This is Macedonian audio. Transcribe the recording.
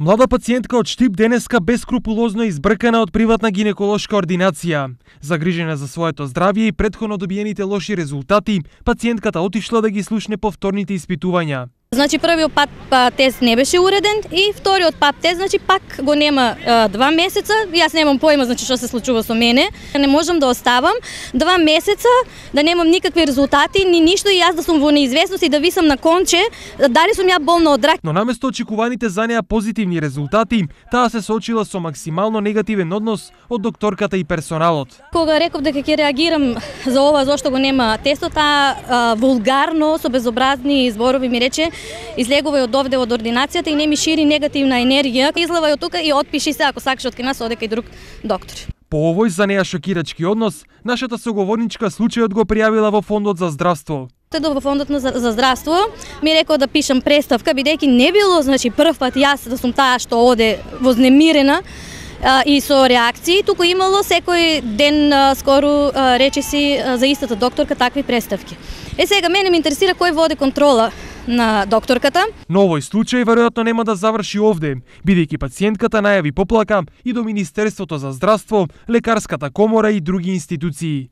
Млада пациентка од Штип денеска бескрупулозно избркана од приватна гинеколошка ординација. Загрижена за своето здравје и претходно добиените лоши резултати, пациентката отишла да ги слушне повторните испитувања. Значи првиот пат тест не беше уреден и вториот пат тест, значи пак го нема 2 месеца. Јас немам појма значи што се случува со мене. Не можам да оставам 2 месеца да немам никакви резултати, ни ништо и јас да сум во неизвестност и да висам на конче дали сум ја болна од рак. Но наместо очекуваните за неа позитивни резултати, таа се соочила со максимално негативен однос од докторката и персоналот. Кога реков дека ќе реагирам за ова зошто го нема тестот, вулгарно со безобразни зборови ми рече: излегувај од овде од ординацијата и не ми шири негативна енергија. Излевај од тука и отпиши се ако сакаш од кај нас оде кај друг доктор. По овој за неа шокирачки однос, нашата соговорничка случајот го пријавила во Фондот за здравство. Во Фондот за здравство ми рекол да пишам преставка, бидејќи не било значи прв пат јас да сум таа што оде вознемирена и со реакции, туку имало секој ден скоро речиси за истата докторка такви преставки. Сега мене ме интересира кој води контрола на докторката. Но овој случај веројатно нема да заврши овде, бидејќи пациентката најави поплака и до Министерството за здравство, Лекарската комора и други институции.